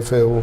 FAO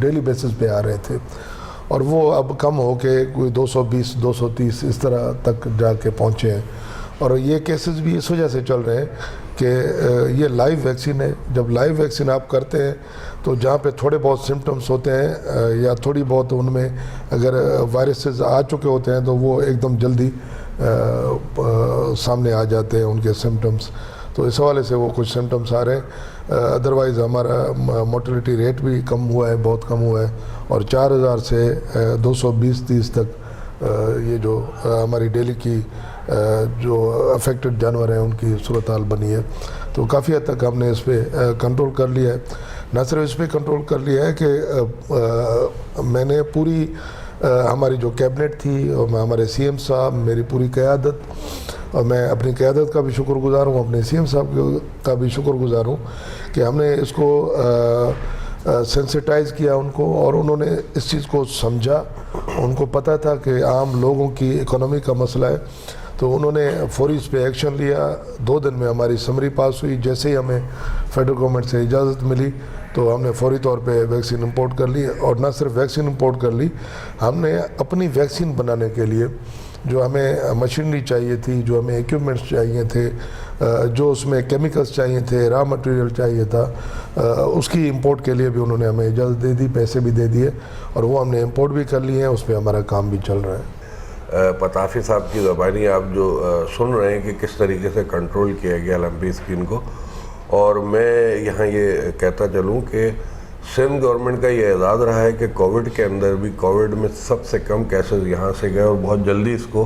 daily basis پہ آ رہے تھے، اور وہ اب کم ہو کے کوئی 220 230 اس طرح تک جا کے پہنچے ہیں. اور یہ کیسز بھی اس وجہ سے چل رہے ہیں کہ یہ لائیو ویکسین ہے. جب لائیو ویکسین آپ کرتے ہیں تو جہاں پہ تھوڑے بہت سمٹمز ہوتے ہیں یا تھوڑی بہت ان میں اگر وائرسز آ چکے ہوتے ہیں تو وہ ایک دم جلدی سامنے آ جاتے ہیں ان کے سمٹمز. تو اس حوالے سے وہ کچھ سمٹمز آ رہے ہیں. ادروائز ہمارا موٹیلٹی ریٹ بھی کم ہوا ہے، بہت کم ہوا ہے، اور 4000 سے 220-30 تک یہ جو ہماری ڈیلی کی جو افیکٹڈ جانور ہیں ان کی صورتحال بنی ہے. تو کافی حد تک ہم نے اس پہ کنٹرول کر لیا ہے. نہ صرف اس پہ کنٹرول کر لیا ہے کہ میں نے پوری ہماری جو کیبنٹ تھی اور ہمارے سی ایم صاحب، میری پوری قیادت، اور میں اپنی قیادت کا بھی شکر گزار ہوں، اپنے سی ایم صاحب کا بھی شکر گزار ہوں کہ ہم نے اس کو سینسٹائز کیا ان کو، اور انہوں نے اس چیز کو سمجھا. ان کو پتہ تھا کہ عام لوگوں کی اکانومی کا مسئلہ ہے، تو انہوں نے فوری اس پہ ایکشن لیا. 2 دن میں ہماری سمری پاس ہوئی. جیسے ہی ہمیں فیڈرل گورنمنٹ سے اجازت ملی تو ہم نے فوری طور پہ ویکسین امپورٹ کر لی. اور نہ صرف ویکسین امپورٹ کر لی، ہم نے اپنی ویکسین بنانے کے لیے جو ہمیں مشینری چاہیے تھی، جو ہمیں ایکوپمنٹس چاہیے تھے، جو اس میں کیمیکلز چاہیے تھے، را مٹیریل چاہیے تھا، اس کی امپورٹ کے لیے بھی انہوں نے ہمیں اجازت دے دی، پیسے بھی دے دیے، اور وہ ہم نے امپورٹ بھی کر لیے ہیں. اس پہ ہمارا کام بھی چل رہا ہے. پتافی صاحب کی زبانی آپ جو سن رہے ہیں کہ کس طریقے سے کنٹرول کیا گیا لمپی اسکن کو. اور میں یہاں یہ کہتا چلوں کہ سندھ گورنمنٹ کا یہ اعزاز رہا ہے کہ کووڈ کے اندر بھی، کووڈ میں سب سے کم کیسز یہاں سے گئے اور بہت جلدی اس کو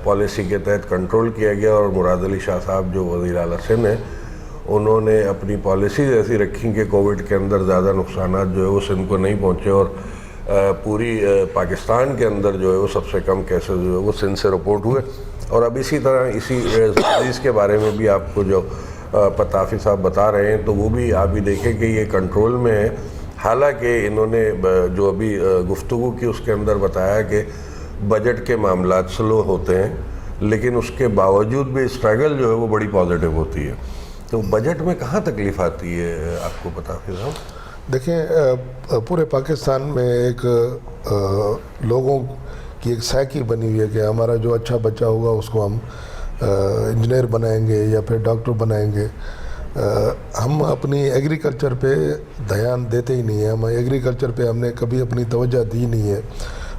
پالیسی کے تحت کنٹرول کیا گیا. اور مراد علی شاہ صاحب جو وزیر اعلیٰ سندھ ہیں، انہوں نے اپنی پالیسیز ایسی رکھیں کہ کووڈ کے اندر زیادہ نقصانات جو ہے وہ سندھ کو نہیں پہنچے، اور پوری پاکستان کے اندر جو ہے وہ سب سے کم کیسز جو ہے وہ سندھ سے رپورٹ ہوئے. اور اب اسی طرح اسی ڈیزیز کے بارے میں بھی آپ کو جو پتافی صاحب بتا رہے ہیں تو وہ بھی آپ بھی دیکھیں کہ یہ کنٹرول میں ہے. حالانکہ انہوں نے جو ابھی گفتگو کی اس کے اندر بتایا کہ بجٹ کے معاملات سلو ہوتے ہیں، لیکن اس کے باوجود بھی اسٹرگل جو ہے وہ بڑی پازیٹیو ہوتی ہے. تو بجٹ میں کہاں تکلیف آتی ہے آپ کو پتافی صاحب؟ دیکھیں، پورے پاکستان میں ایک لوگوں کی ایک سائیکی بنی ہوئی ہے کہ ہمارا جو اچھا بچہ ہوگا اس کو ہم انجینئر بنائیں گے یا پھر ڈاکٹر بنائیں گے. ہم اپنی ایگریکلچر پہ دھیان دیتے ہی نہیں ہیں. ہم ایگریکلچر پہ ہم نے کبھی اپنی توجہ دی نہیں ہے،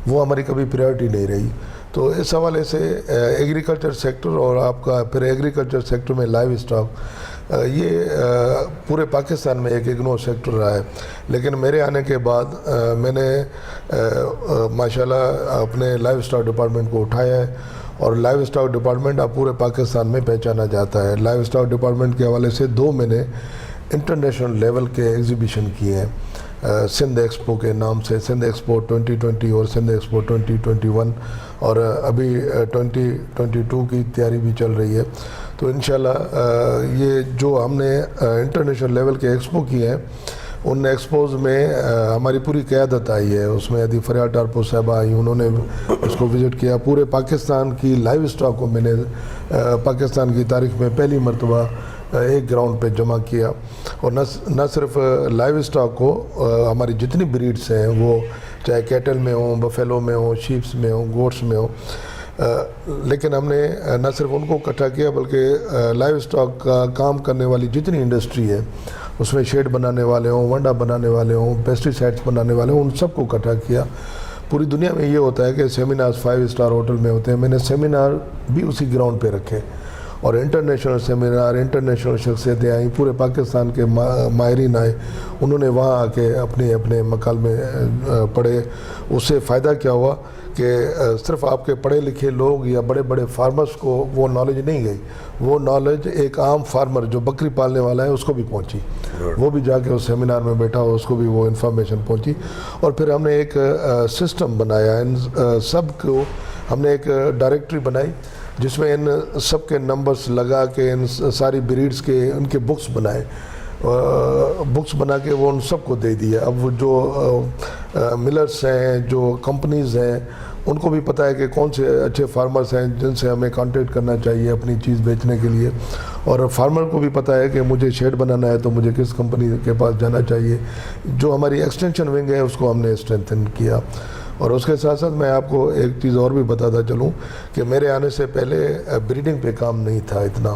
وہ ہماری کبھی پریورٹی نہیں رہی. تو اس حوالے سے ایگریکلچر سیکٹر اور آپ کا پھر ایگریکلچر سیکٹر میں لائیو اسٹاک، یہ پورے پاکستان میں ایک اگنور سیکٹر رہا ہے. لیکن میرے آنے کے بعد میں نے ماشاءاللہ اپنے لائیو اسٹاک ڈپارٹمنٹ کو اٹھایا ہے، اور لائیو اسٹاک ڈپارٹمنٹ اب پورے پاکستان میں پہچانا جاتا ہے. لائیو اسٹاک ڈپارٹمنٹ کے حوالے سے 2 میں نے انٹرنیشنل لیول کے ایگزیبیشن کیے ہیں سندھ ایکسپو کے نام سے، سندھ ایکسپو 2020 اور سندھ ایکسپو 2021، اور ابھی 2022 کی تیاری بھی چل رہی ہے. تو انشاءاللہ یہ جو ہم نے انٹرنیشنل لیول کے ایکسپو کیے ہیں، ان ایکسپوز میں ہماری پوری قیادت آئی ہے. اس میں ادی فریاد ٹارپو صاحبہ آئی، انہوں نے اس کو وزٹ کیا. پورے پاکستان کی لائیو اسٹاک کو میں نے پاکستان کی تاریخ میں پہلی مرتبہ ایک گراؤنڈ پہ جمع کیا. اور نہ صرف لائیو اسٹاک کو، ہماری جتنی بریڈس ہیں وہ چاہے کیٹل میں ہوں، بفیلو میں ہوں، شیپس میں ہوں، گوٹس میں ہوں، لیکن ہم نے نہ صرف ان کو اکٹھا کیا بلکہ لائیو اسٹاک کا کام کرنے والی جتنی انڈسٹری ہے، اس میں شیڈ بنانے والے ہوں، ونڈا بنانے والے ہوں، پیسٹی سائڈس بنانے والے ہوں، ان سب کو اکٹھا کیا. پوری دنیا میں یہ ہوتا ہے کہ سیمینارز 5 اسٹار ہوٹل میں ہوتے ہیں. میں نے سیمینار بھی اسی گراؤنڈ پہ رکھے، اور انٹرنیشنل سیمینار، انٹرنیشنل شخصیتیں آئیں، پورے پاکستان کے ماہرین آئے، انہوں نے وہاں آ کے اپنے مکالمے پڑھے. اس سے فائدہ کیا ہوا کہ صرف آپ کے پڑھے لکھے لوگ یا بڑے بڑے فارمرز کو وہ نالج نہیں گئی، وہ نالج ایک عام فارمر جو بکری پالنے والا ہے اس کو بھی پہنچی. وہ بھی جا کے اس سیمینار میں بیٹھا ہو، اس کو بھی وہ انفارمیشن پہنچی. اور پھر ہم نے ایک سسٹم بنایا، ان سب کو ہم نے ایک ڈائریکٹری بنائی جس میں ان سب کے نمبرز لگا کے ان ساری بریڈز کے ان کے بکس بنائے، بکس بنا کے وہ ان سب کو دے دیا. اب وہ جو ملرز ہیں، جو کمپنیز ہیں، ان کو بھی پتہ ہے کہ کون سے اچھے فارمرز ہیں جن سے ہمیں کانٹیکٹ کرنا چاہیے اپنی چیز بیچنے کے لیے، اور فارمر کو بھی پتہ ہے کہ مجھے شیڈ بنانا ہے تو مجھے کس کمپنی کے پاس جانا چاہیے. جو ہماری ایکسٹینشن ونگ ہے اس کو ہم نے اسٹرینتھن کیا. اور اس کے ساتھ ساتھ میں آپ کو ایک چیز اور بھی بتاتا چلوں کہ میرے آنے سے پہلے بریڈنگ پہ کام نہیں تھا اتنا،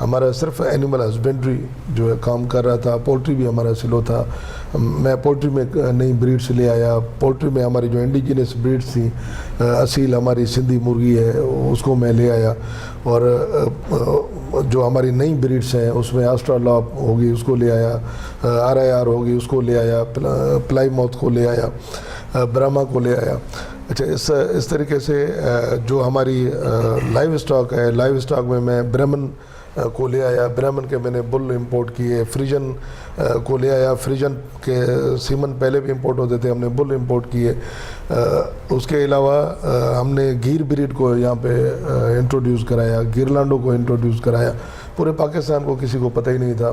ہمارا صرف اینیمل ہسبینڈری جو ہے کام کر رہا تھا. پولٹری بھی ہمارا سلو تھا. میں پولٹری میں نئی بریڈس لے آیا. پولٹری میں ہماری جو انڈیجینس بریڈس تھیں، اصیل ہماری سندھی مرغی ہے اس کو میں لے آیا، اور جو ہماری نئی بریڈس ہیں اس میں آسٹرالاپ ہوگی اس کو لے آیا، RIR ہوگی اس کو لے آیا، پلائی ماؤتھ کو لے آیا، براما کو لے آیا. اچھا، اس طریقے سے جو ہماری لائیو اسٹاک ہے، لائیو اسٹاک میں میں برہمن کو لے آیا. برہمن کے میں نے بل امپورٹ کیے. فریجن کو لے آیا. فریجن کے سیمن پہلے بھی امپورٹ ہوتے تھے، ہم نے بل امپورٹ کیے. اس کے علاوہ ہم نے گیر بریڈ کو یہاں پہ انٹروڈیوس کرایا، گیرلانڈو کو انٹروڈیوس کرایا. پورے پاکستان کو کسی کو پتہ ہی نہیں تھا.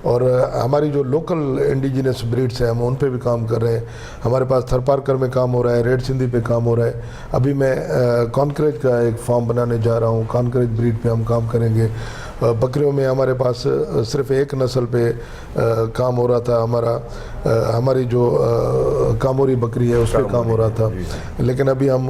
اور ہماری جو لوکل انڈیجینس بریڈس ہیں ہم ان پہ بھی کام کر رہے ہیں. ہمارے پاس تھرپارکر میں کام ہو رہا ہے، ریڈ سندھی پہ کام ہو رہا ہے. ابھی میں کانکریج کا ایک فارم بنانے جا رہا ہوں. کانکریج بریڈ پہ ہم کام کریں گے. بکریوں میں ہمارے پاس صرف ایک نسل پہ کام ہو رہا تھا. ہماری جو کاموری بکری ہے اس پہ کام ہو رہا تھا، لیکن ابھی ہم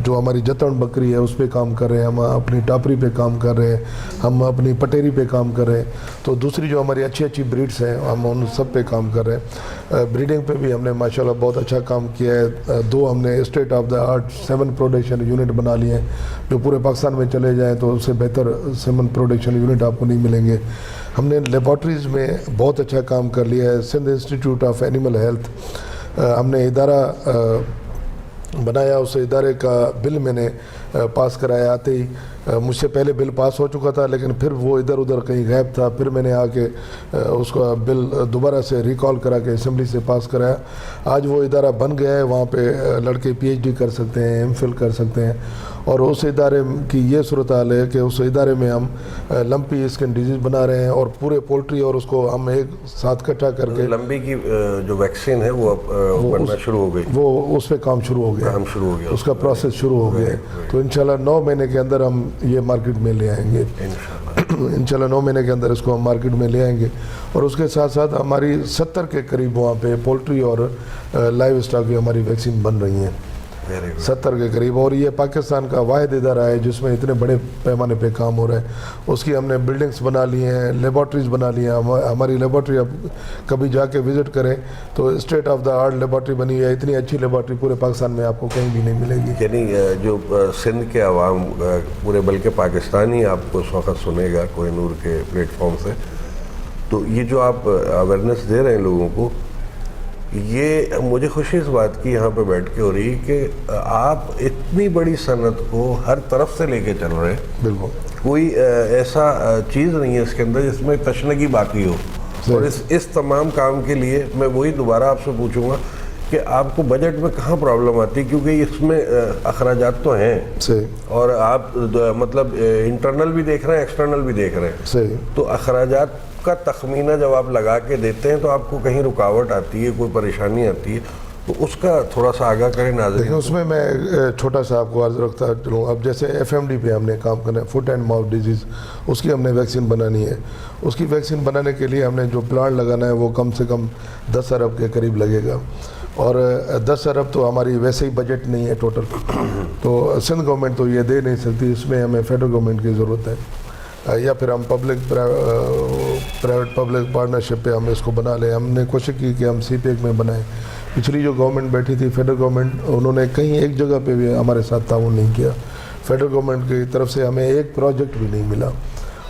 جو ہماری جتن بکری ہے اس پہ کام کر رہے ہیں. ہم اپنی ٹاپری پہ کام کر رہے ہیں، ہم اپنی پٹیری پہ کام کر رہے ہیں. تو دوسری جو ہماری اچھی بریڈس ہیں ہم ان سب پہ کام کر رہے ہیں. بریڈنگ پہ بھی ہم نے ماشاءاللہ بہت اچھا کام کیا ہے. 2 ہم نے state of the art 7 production unit بنا لیے ہیں جو پورے پاکستان میں چلے جائیں تو اس سے بہتر سیمن پروڈکشن یونٹ آپ کو نہیں ملیں گے. ہم نے لیبارٹریز میں بہت اچھا کام کر لیا ہے. Sindh institute of animal health ہم نے ادارہ بنایا. اس ادارے کا بل میں نے پاس کرایا. آتے ہی مجھ سے پہلے بل پاس ہو چکا تھا لیکن پھر وہ ادھر ادھر کہیں غائب تھا. پھر میں نے آ کے اس کا بل دوبارہ سے ریکال کرا کے اسمبلی سے پاس کرایا. آج وہ ادارہ بن گیا ہے. وہاں پہ لڑکے PhD کر سکتے ہیں، MPhil کر سکتے ہیں. اور اس ادارے کی یہ صورتحال ہے کہ اس ادارے میں ہم لمپی اسکن ڈیزیز بنا رہے ہیں اور پورے پولٹری اور اس کو ہم ایک ساتھ اکٹھا کر کے لمبی کی جو ویکسین ہے وہ بننا شروع ہو گئی. وہ اس پہ کام شروع ہو گیا، اس کا پروسیس شروع ہو گیا. تو انشاءاللہ 9 مہینے کے اندر ہم یہ مارکیٹ میں لے آئیں گے. انشاءاللہ 9 مہینے کے اندر اس کو ہم مارکیٹ میں لے آئیں گے. اور اس کے ساتھ ساتھ ہماری 70 کے قریب وہاں پہ پولٹری اور لائیو اسٹاک کی ہماری ویکسین بن رہی ہیں. 70 کے قریب. اور یہ پاکستان کا واحد ادارہ ہے جس میں اتنے بڑے پیمانے پہ کام ہو رہا ہے. اس کی ہم نے بلڈنگز بنا لی ہیں، لیبارٹریز بنا لی ہیں. ہماری لیبارٹری اب کبھی جا کے وزٹ کریں تو state of the art laboratory بنی ہے. اتنی اچھی لیبارٹری پورے پاکستان میں آپ کو کہیں بھی نہیں ملے گی. یعنی جو سندھ کے عوام پورے بلکہ پاکستانی آپ کو اس وقت سنے گا کوہ نور کے پلیٹ فارم سے، تو یہ جو آپ اویئرنیس دے رہے ہیں لوگوں کو، یہ مجھے خوشی اس بات کی یہاں پہ بیٹھ کے ہو رہی کہ آپ اتنی بڑی صنعت کو ہر طرف سے لے کے چل رہے ہیں. بالکل کوئی ایسا چیز نہیں ہے اس کے اندر جس میں تشنگی باقی ہو. اور اس تمام کام کے لیے میں وہی دوبارہ آپ سے پوچھوں گا کہ آپ کو بجٹ میں کہاں پرابلم آتی ہے، کیونکہ اس میں اخراجات تو ہیں اور آپ مطلب انٹرنل بھی دیکھ رہے ہیں ایکسٹرنل بھی دیکھ رہے ہیں. تو اخراجات کا تخمینہ جب آپ لگا کے دیتے ہیں تو آپ کو کہیں رکاوٹ آتی ہے، کوئی پریشانی آتی ہے، تو اس کا تھوڑا سا آگاہ کریں ناظرین. دیکھیں اس میں چھوٹا سا آپ کو عرض رکھتا چلوں. اب جیسے FMD پہ ہم نے کام کرنا ہے، فٹ اینڈ ماؤتھ ڈیزیز، اس کی ہم نے ویکسین بنانی ہے. اس کی ویکسین بنانے کے لیے ہم نے جو پلانٹ لگانا ہے وہ کم سے کم 10 ارب کے قریب لگے گا. اور 10 ارب تو ہماری ویسے ہی بجٹ نہیں ہے ٹوٹل، تو سندھ گورنمنٹ تو یہ دے نہیں سکتی. اس میں ہمیں فیڈرل گورنمنٹ کی ضرورت ہے، یا پھر ہم پرائیویٹ پبلک پارٹنرشپ پہ ہم اس کو بنا لیں. ہم نے کوشش کی کہ ہم CPEC میں بنائیں. پچھلی جو گورنمنٹ بیٹھی تھی فیڈرل گورنمنٹ، انہوں نے کہیں ایک جگہ پہ بھی ہمارے ساتھ تعاون نہیں کیا. فیڈرل گورنمنٹ کی طرف سے ہمیں ایک پروجیکٹ بھی نہیں ملا.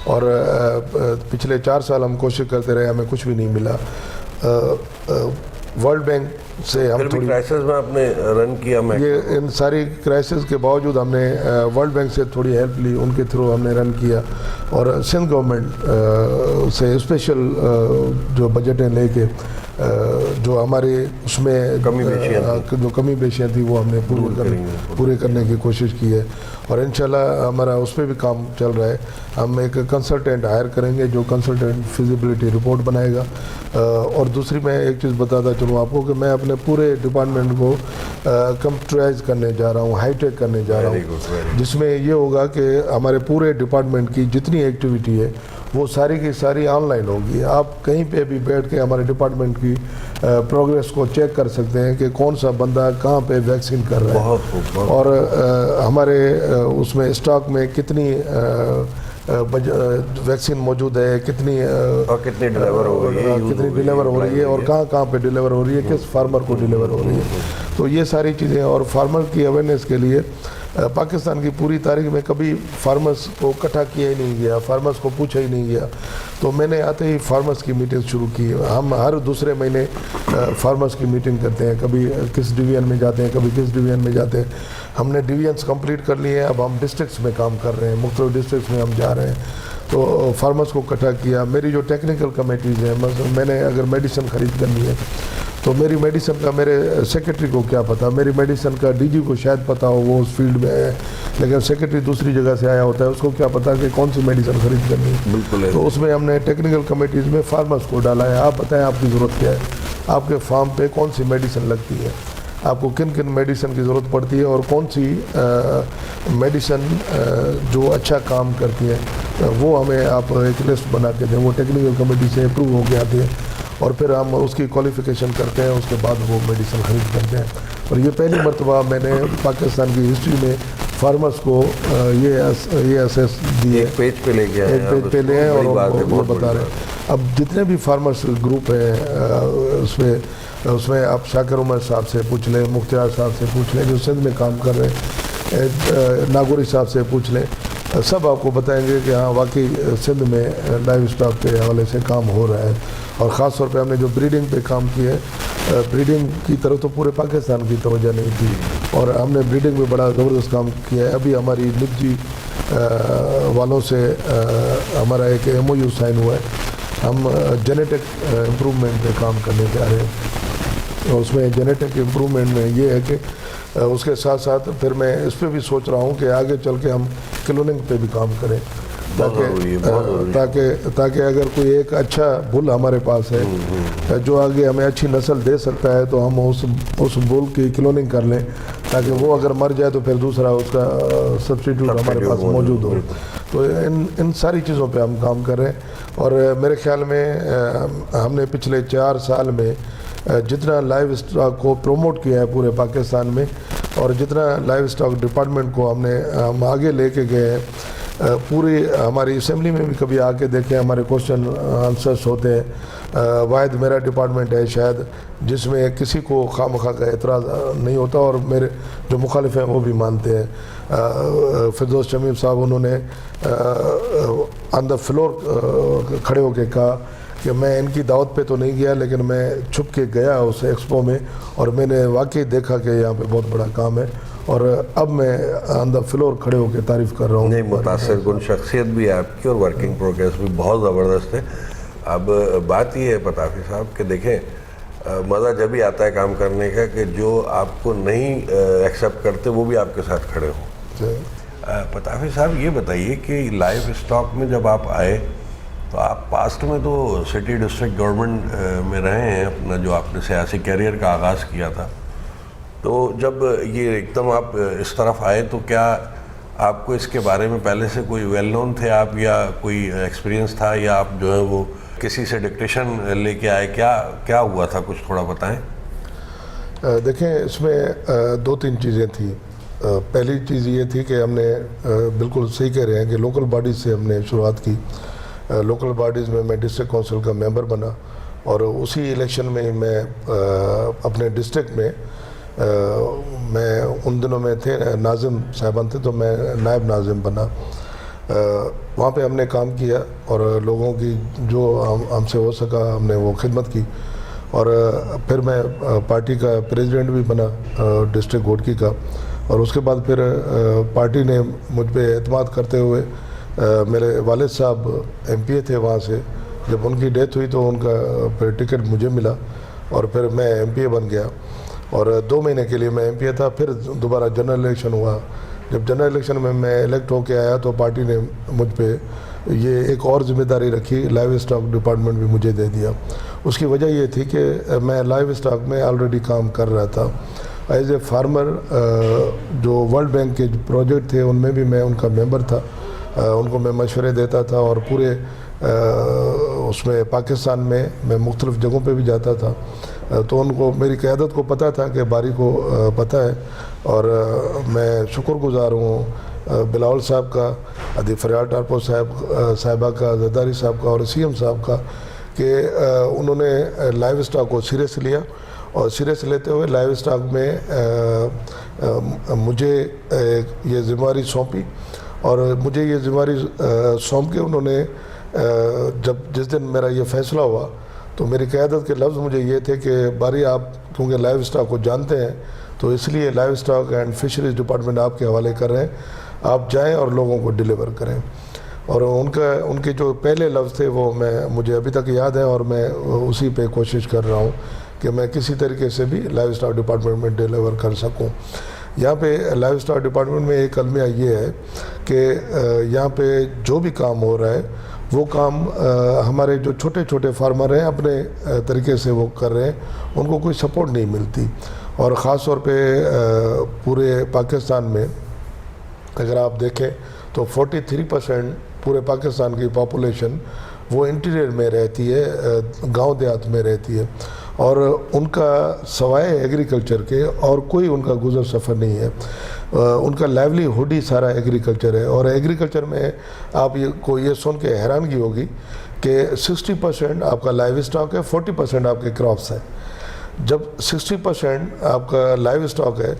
اور پچھلے 4 سال ہم کوشش کرتے رہے، ہمیں کچھ بھی نہیں ملا. ورلڈ بینک سے ہم تھوڑی کرائسس میں آپ نے رن کیا. یہ ان ساری کرائسس کے باوجود ہم نے ورلڈ بینک سے تھوڑی ہیلپ لی، ان کے تھرو ہم نے رن کیا. اور سندھ گورنمنٹ سے اسپیشل جو بجٹیں لے کے جو ہمارے اس میں جو کمی بیشیاں تھیں وہ ہم نے پورے کرنے کی کوشش کی ہے، اور انشاءاللہ ہمارا اس پہ بھی کام چل رہا ہے. ہم ایک کنسلٹینٹ ہائر کریں گے جو کنسلٹینٹ فیزیبلٹی رپورٹ بنائے گا. اور دوسری میں ایک چیز بتاتا چلوں آپ کو کہ میں اپنے پورے ڈپارٹمنٹ کو کمپیوٹرائز کرنے جا رہا ہوں، ہائی ٹیک کرنے جا رہا ہوں، جس میں یہ ہوگا کہ ہمارے پورے ڈپارٹمنٹ کی جتنی ایکٹیویٹی ہے وہ ساری کی ساری آن لائن ہوگی. آپ کہیں پہ بھی بیٹھ کے ہمارے ڈپارٹمنٹ کی پروگریس کو چیک کر سکتے ہیں کہ کون سا بندہ کہاں پہ ویکسین کر رہا ہے، اور ہمارے اس میں اسٹاک میں کتنی ویکسین موجود ہے، کتنی ڈیلیور ہو رہی ہے، اور کہاں پہ ڈیلیور ہو رہی ہے، کس فارمر کو ڈیلیور ہو رہی ہے. تو یہ ساری چیزیں، اور فارمر کی اویئرنیس کے لیے پاکستان کی پوری تاریخ میں کبھی فارمرز کو اکٹھا کیا ہی نہیں گیا، فارمرز کو پوچھا ہی نہیں گیا. تو میں نے آتے ہی فارمرز کی میٹنگ شروع کی. ہم ہر دوسرے مہینے فارمرز کی میٹنگ کرتے ہیں، کبھی کس ڈویژن میں جاتے ہیں، کبھی کس ڈویژن میں جاتے ہیں. ہم نے ڈویژنس کمپلیٹ کر لیے ہیں، اب ہم ڈسٹرکٹس میں کام کر رہے ہیں، مختلف ڈسٹرکٹس میں ہم جا رہے ہیں. تو فارمرز کو اکٹھا کیا. میری جو ٹیکنیکل کمیٹیز ہیں، مثلا میں نے اگر میڈیسن خرید کرنی ہے تو میری میڈیسن کا میرے سیکرٹری کو کیا پتہ، میری میڈیسن کا ڈی جی کو شاید پتہ ہو، وہ اس فیلڈ میں ہے، لیکن سیکرٹری دوسری جگہ سے آیا ہوتا ہے، اس کو کیا پتہ کہ کون سی میڈیسن خرید کرنی ہے. بالکل. تو اس میں ہم نے ٹیکنیکل کمیٹیز میں فارمرز کو ڈالا ہے. آپ بتائیں آپ کی ضرورت کیا ہے، آپ کے فارم پہ کون سی میڈیسن لگتی ہے، آپ کو کن میڈیسن کی ضرورت پڑتی ہے، اور کون سی میڈیسن جو اچھا کام کرتی ہے وہ ہمیں آپ ایک لسٹ بنا کے دیں. وہ ٹیکنیکل کمیٹی سے اپروو ہو کے آتے ہیں، اور پھر ہم اس کی کوالیفیکیشن کرتے ہیں، اس کے بعد وہ میڈیسن خرید کرتے ہیں. اور یہ پہلی مرتبہ میں نے پاکستان کی ہسٹری میں فارمرز کو یہ اسیس دیے، ایک پیج پہ لے کے لے ہیں، اور وہ بتا رہے ہیں. اب جتنے بھی فارمرز گروپ ہیں اس میں آپ شاکر عمر صاحب سے پوچھ لیں، مختار صاحب سے پوچھ لیں جو سندھ میں کام کر رہے ہیں، ناگوری صاحب سے پوچھ لیں، سب آپ کو بتائیں گے کہ ہاں واقعی سندھ میں لائیو اسٹاک کے حوالے سے کام ہو رہا ہے. اور خاص طور پہ ہم نے جو بریڈنگ پہ کام کیا ہے، بریڈنگ کی طرف تو پورے پاکستان کی توجہ نہیں تھی، اور ہم نے بریڈنگ میں بڑا زبردست کام کیا ہے. ابھی ہماری نجی والوں سے ہمارا ایک ایم او یو سائن ہوا ہے. ہم جینیٹک امپروومنٹ پہ کام کرنے جا رہے ہیں، اور اس میں جینیٹک امپروومنٹ میں یہ ہے کہ اس کے ساتھ ساتھ پھر میں اس پہ بھی سوچ رہا ہوں کہ آگے چل کے ہم کلوننگ پہ بھی کام کریں، تاکہ اگر کوئی ایک اچھا بل ہمارے پاس ہے جو آگے ہمیں اچھی نسل دے سکتا ہے تو ہم اس بل کی کلوننگ کر لیں، تاکہ وہ اگر مر جائے تو پھر دوسرا اس کا سبسٹیٹیوٹ ہمارے پاس موجود ہو. تو ان ساری چیزوں پہ ہم کام کر رہے ہیں. اور میرے خیال میں ہم نے پچھلے 4 سال میں جتنا لائیو اسٹاک کو پروموٹ کیا ہے پورے پاکستان میں، اور جتنا لائیو اسٹاک ڈپارٹمنٹ کو ہم آگے لے کے گئے ہیں، پوری ہماری اسمبلی میں بھی کبھی آ کے دیکھیں، ہمارے کوشچن آنسرس ہوتے ہیں. واحد میرا ڈپارٹمنٹ ہے شاید جس میں کسی کو خواہ مخواہ کا اعتراض نہیں ہوتا، اور میرے جو مخالف ہیں وہ بھی مانتے ہیں. فردوس شمیم صاحب انہوں نے آن دا فلور کھڑے ہو کے کہا کہ میں ان کی دعوت پہ تو نہیں گیا، لیکن میں چھپ کے گیا اس ایکسپو میں، اور میں نے واقعی دیکھا کہ یہاں پہ بہت بڑا کام ہے، اور اب میں آن دا فلور کھڑے ہو کے تعریف کر رہا ہوں. نہیں، متاثر کن شخصیت بھی ہے آپ کی، اور ورکنگ پروگریس بھی بہت زبردست ہے. اب بات یہ ہے پتافی صاحب کہ دیکھیں، مزہ جب ہی آتا ہے کام کرنے کا کہ جو آپ کو نہیں ایکسیپٹ کرتے وہ بھی آپ کے ساتھ کھڑے ہوں. پتافی صاحب یہ بتائیے کہ لائیو اسٹاک میں جب آپ آئے تو آپ پاسٹ میں تو سٹی ڈسٹرکٹ گورنمنٹ میں رہے ہیں، اپنا جو آپ نے سیاسی کیریئر کا آغاز کیا تھا، تو جب یہ ایک دم آپ اس طرف آئے تو کیا آپ کو اس کے بارے میں پہلے سے کوئی ویل نون تھے آپ، یا کوئی ایکسپیرینس تھا، یا آپ جو ہے وہ کسی سے ڈکٹیشن لے کے آئے، کیا ہوا تھا، کچھ تھوڑا بتائیں. دیکھیں، اس میں 2-3 چیزیں تھیں. پہلی چیز یہ تھی کہ ہم نے بالکل صحیح کہہ رہے ہیں کہ لوکل باڈیز سے ہم نے شروعات کی. لوکل باڈیز میں ڈسٹرکٹ کونسل کا ممبر بنا، اور اسی الیکشن میں اپنے ڈسٹرکٹ میں ان دنوں میں تھے ناظم صاحبان تھے، تو میں نائب ناظم بنا. وہاں پہ ہم نے کام کیا، اور لوگوں کی جو ہم سے ہو سکا ہم نے وہ خدمت کی. اور پھر میں پارٹی کا پریزیڈنٹ بھی بنا ڈسٹرکٹ گھوٹکی کا. اور اس کے بعد پھر پارٹی نے مجھ پہ اعتماد کرتے ہوئے، میرے والد صاحب ایم پی اے تھے وہاں سے، جب ان کی ڈیتھ ہوئی تو ان کا پھر ٹکٹ مجھے ملا، اور پھر میں MPA بن گیا اور 2 مہینے کے لیے میں MPA تھا. پھر دوبارہ جنرل الیکشن ہوا. جب جنرل الیکشن میں الیکٹ ہو کے آیا تو پارٹی نے مجھ پہ یہ ایک اور ذمہ داری رکھی, لائیو اسٹاک ڈپارٹمنٹ بھی مجھے دے دیا. اس کی وجہ یہ تھی کہ میں لائیو اسٹاک میں آلریڈی کام کر رہا تھا ایز اے فارمر. جو ورلڈ بینک کے پروجیکٹ تھے ان میں بھی میں ان کا ممبر تھا, ان کو میں مشورے دیتا تھا, اور پورے اس میں پاکستان میں مختلف جگہوں پہ بھی جاتا تھا. تو ان کو میری قیادت کو پتہ تھا کہ باری کو پتہ ہے, اور میں شکر گزار ہوں بلاول صاحب کا, ادی فریال ٹارپو صاحبہ کا, زرداری صاحب کا اور CM صاحب کا کہ انہوں نے لائیو اسٹاک کو سیریس لیا, اور سیریس لیتے ہوئے لائیو اسٹاک میں مجھے یہ ذمہ داری سونپی. اور مجھے یہ ذمہ داری سونپ کے انہوں نے جس دن میرا یہ فیصلہ ہوا تو میری قیادت کے لفظ مجھے یہ تھے کہ باری آپ کیونکہ لائیو اسٹاک کو جانتے ہیں تو اس لیے live stock and fisheries department آپ کے حوالے کر رہے ہیں, آپ جائیں اور لوگوں کو ڈیلیور کریں. اور ان کے جو پہلے لفظ تھے وہ مجھے ابھی تک یاد ہیں, اور میں اسی پہ کوشش کر رہا ہوں کہ میں کسی طریقے سے بھی لائیو اسٹاک ڈپارٹمنٹ میں ڈیلیور کر سکوں. یہاں پہ لائیو اسٹاک ڈپارٹمنٹ میں ایک المیہ یہ ہے کہ یہاں پہ جو بھی کام ہو رہا ہے وہ کام ہمارے جو چھوٹے چھوٹے فارمر ہیں اپنے طریقے سے وہ کر رہے ہیں, ان کو کوئی سپورٹ نہیں ملتی. اور خاص طور پہ پورے پاکستان میں اگر آپ دیکھیں تو 43% پورے پاکستان کی پاپولیشن وہ انٹیریئر میں رہتی ہے, گاؤں دیہات میں رہتی ہے, اور ان کا سوائے ایگریکلچر کے اور کوئی ان کا گزر سفر نہیں ہے. ان کا لائیولی ہوڈ ہی سارا ایگریکلچر ہے. اور ایگریکلچر میں آپ کو یہ سن کے حیرانگی ہوگی کہ 60% آپ کا لائیو اسٹاک ہے, 40% آپ کے کراپس ہیں. جب 60% آپ کا لائیو اسٹاک ہے,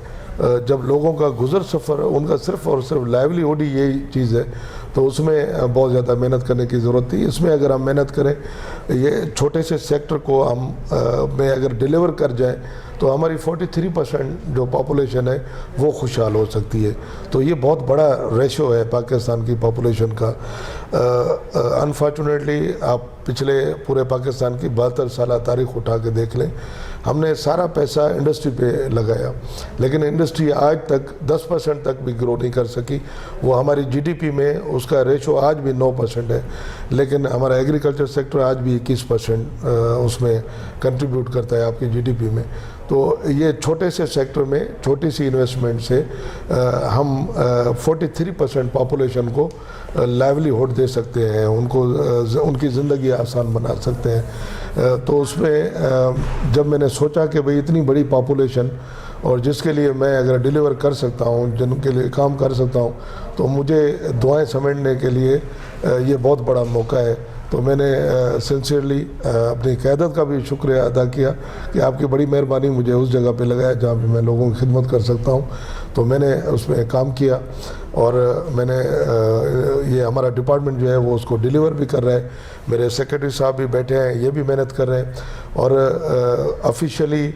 جب لوگوں کا گزر سفر ان کا صرف اور صرف لائیولی ہوڈ ہی یہی چیز ہے, تو اس میں بہت زیادہ محنت کرنے کی ضرورت تھی. اس میں اگر ہم محنت کریں, یہ چھوٹے سے سیکٹر کو ہم میں اگر ڈیلیور کر جائیں تو ہماری 43% جو پاپولیشن ہے وہ خوشحال ہو سکتی ہے. تو یہ بہت بڑا ریشو ہے پاکستان کی پاپولیشن کا. انفارچونیٹلی آپ پچھلے پورے پاکستان کی 72 سالہ تاریخ اٹھا کے دیکھ لیں, ہم نے سارا پیسہ انڈسٹری پہ لگایا, لیکن انڈسٹری آج تک 10% تک بھی گرو نہیں کر سکی. وہ ہماری GDP میں اس کا ریشو آج بھی 9% ہے, لیکن ہمارا ایگریکلچر سیکٹر آج بھی 21% اس میں کنٹریبیوٹ کرتا ہے آپ کی GDP میں. تو یہ چھوٹے سے سیکٹر میں چھوٹی سی انویسٹمنٹ سے ہم 43% پاپولیشن کو لائیولی ہوڈ دے سکتے ہیں, ان کی زندگی آسان بنا سکتے ہیں. تو اس میں جب میں نے سوچا کہ بھئی اتنی بڑی پاپولیشن اور جس کے لیے میں اگر ڈیلیور کر سکتا ہوں, جن کے لیے کام کر سکتا ہوں, تو مجھے دعائیں سمیٹنے کے لیے یہ بہت بڑا موقع ہے. تو میں نے سنسیئرلی اپنی قیادت کا بھی شکریہ ادا کیا کہ آپ کی بڑی مہربانی مجھے اس جگہ پہ لگایا جہاں پہ میں لوگوں کی خدمت کر سکتا ہوں. تو میں نے اس میں کام کیا, اور میں نے یہ ہمارا ڈپارٹمنٹ جو ہے وہ اس کو ڈیلیور بھی کر رہا ہے. میرے سیکرٹری صاحب بھی بیٹھے ہیں, یہ بھی محنت کر رہے ہیں, اور آفیشیلی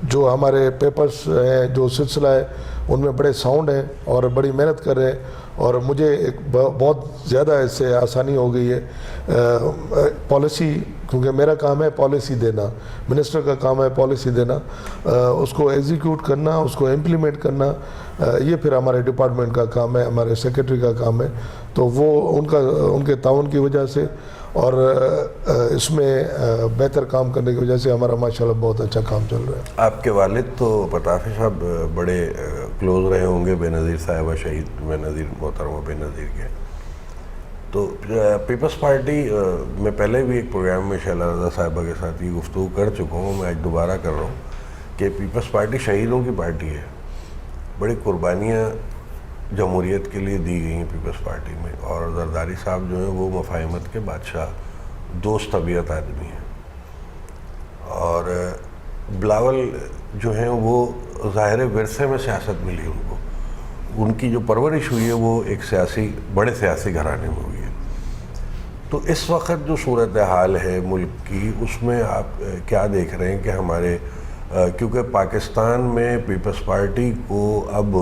جو ہمارے پیپرز ہیں, جو سلسلہ ہے, ان میں بڑے ساؤنڈ ہیں اور بڑی محنت کر رہے ہیں. اور مجھے ایک بہت زیادہ اس سے آسانی ہو گئی ہے. پالیسی, کیونکہ میرا کام ہے پالیسی دینا, منسٹر کا کام ہے پالیسی دینا, اس کو ایگزیکیوٹ کرنا, اس کو امپلیمنٹ کرنا, یہ پھر ہمارے ڈپارٹمنٹ کا کام ہے, ہمارے سیکرٹری کا کام ہے. تو وہ ان کے تعاون کی وجہ سے اور اس میں بہتر کام کرنے کی وجہ سے ہمارا ماشاءاللہ بہت اچھا کام چل رہا ہے. آپ کے والد تو پٹافی صاحب بڑے کلوز رہے ہوں گے بے نظیر صاحبہ, شہید بے نظیر محترمہ بے نظیر کے. تو پیپلز پارٹی میں پہلے بھی ایک پروگرام میں شیلا رضا صاحبہ کے ساتھ یہ گفتگو کر چکا ہوں, میں آج دوبارہ کر رہا ہوں کہ پیپلز پارٹی شہیدوں کی پارٹی ہے. بڑی قربانیاں جمہوریت کے لیے دی گئی ہیں پیپلز پارٹی میں, اور زرداری صاحب جو ہیں وہ مفاہمت کے بادشاہ, دوست طبیعت آدمی ہیں. اور بلاول جو ہیں وہ ظاہر ورثے میں سیاست ملی ان کو, ان کی جو پرورش ہوئی ہے وہ ایک بڑے سیاسی گھرانے میں ہوئی ہے. تو اس وقت جو صورتحال ہے ملک کی, اس میں آپ کیا دیکھ رہے ہیں کہ ہمارے, کیونکہ پاکستان میں پیپلز پارٹی کو اب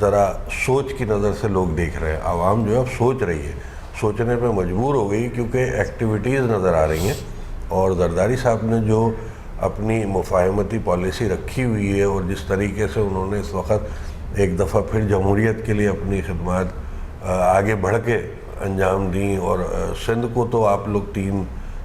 ذرا سوچ کی نظر سے لوگ دیکھ رہے ہیں, عوام جو ہے اب سوچ رہی ہے, سوچنے پہ مجبور ہو گئی, کیونکہ ایکٹیویٹیز نظر آ رہی ہیں اور زرداری صاحب نے جو اپنی مفاہمتی پالیسی رکھی ہوئی ہے اور جس طریقے سے انہوں نے اس وقت ایک دفعہ پھر جمہوریت کے لیے اپنی خدمات آگے بڑھ کے انجام دیں، اور سندھ کو تو آپ لوگ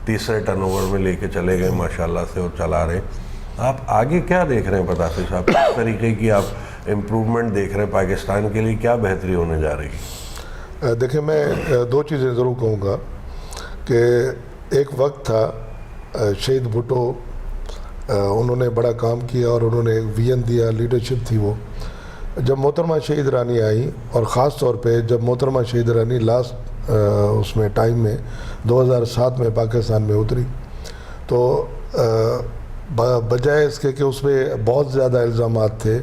تیسرے ٹرن اوور میں لے کے چلے گئے ماشاءاللہ سے اور چلا رہے ہیں۔ آپ آگے کیا دیکھ رہے ہیں پتافی صاحب؟ کس طریقے کی آپ امپروومنٹ دیکھ رہے ہیں؟ پاکستان کے لیے کیا بہتری ہونے جا رہی ہے؟ دیکھیں، میں دو چیزیں ضرور کہوں گا کہ ایک وقت تھا شہید بھٹو، انہوں نے بڑا کام کیا اور انہوں نے ایک ویژن دیا، لیڈرشپ تھی وہ۔ جب محترمہ شہید رانی آئی، اور خاص طور پہ جب محترمہ شہید رانی لاسٹ اس میں ٹائم میں 2007 میں پاکستان میں اتری، تو بجائے اس کے کہ اس پہ بہت زیادہ الزامات تھے،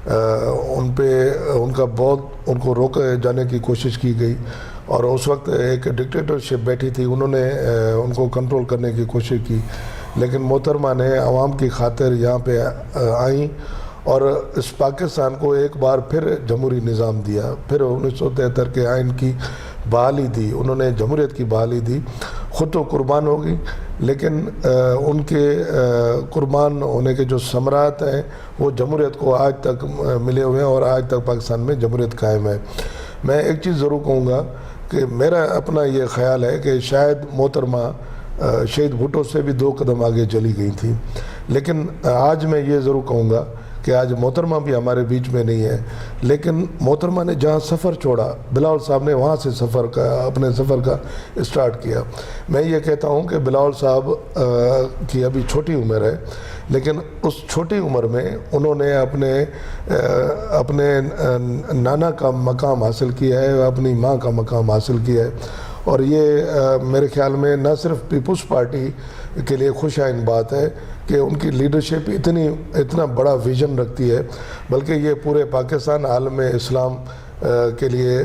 ان پہ ان کو روکے جانے کی کوشش کی گئی، اور اس وقت ایک ڈکٹیٹرشپ بیٹھی تھی، انہوں نے ان کو کنٹرول کرنے کی کوشش کی، لیکن محترمہ نے عوام کی خاطر یہاں پہ آئیں اور اس پاکستان کو ایک بار پھر جمہوری نظام دیا، پھر 1973 کے آئین کی بحالی دی، انہوں نے جمہوریت کی بحالی دی۔ خود تو قربان ہوگی، لیکن ان کے قربان ہونے کے جو ثمرات ہیں وہ جمہوریت کو آج تک ملے ہوئے ہیں، اور آج تک پاکستان میں جمہوریت قائم ہے۔ میں ایک چیز ضرور کہوں گا کہ میرا اپنا یہ خیال ہے کہ شاید محترمہ شہید بھٹو سے بھی 2 قدم آگے چلی گئی تھی، لیکن آج میں یہ ضرور کہوں گا کہ آج محترمہ بھی ہمارے بیچ میں نہیں ہے، لیکن محترمہ نے جہاں سفر چھوڑا، بلاول صاحب نے وہاں سے اپنے سفر کا اسٹارٹ کیا۔ میں یہ کہتا ہوں کہ بلاول صاحب کی ابھی چھوٹی عمر ہے، لیکن اس چھوٹی عمر میں انہوں نے اپنے نانا کا مقام حاصل کیا ہے، اپنی ماں کا مقام حاصل کیا ہے، اور یہ میرے خیال میں نہ صرف پیپلز پارٹی کے لیے خوش آئند بات ہے کہ ان کی لیڈرشپ اتنا بڑا ویژن رکھتی ہے، بلکہ یہ پورے پاکستان عالم اسلام کے لیے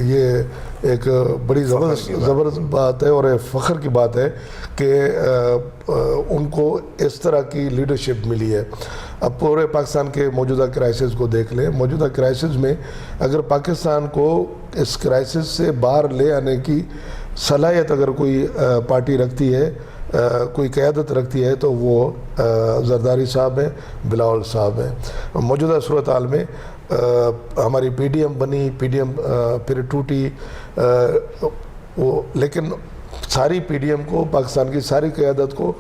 یہ ایک بڑی زبردست بات ہے اور فخر کی بات ہے کہ ان کو اس طرح کی لیڈرشپ ملی ہے۔ اب پورے پاکستان کے موجودہ کرائسس کو دیکھ لیں، موجودہ کرائسس میں اگر پاکستان کو اس کرائسس سے باہر لے آنے کی صلاحیت اگر کوئی پارٹی رکھتی ہے، کوئی قیادت رکھتی ہے، تو وہ زرداری صاحب ہیں، بلاول صاحب ہیں۔ موجودہ صورتحال میں ہماری پی ڈی ایم بنی، پی ڈی ایم پھر ٹوٹی، لیکن ساری پی ڈی ایم کو، پاکستان کی ساری قیادت کو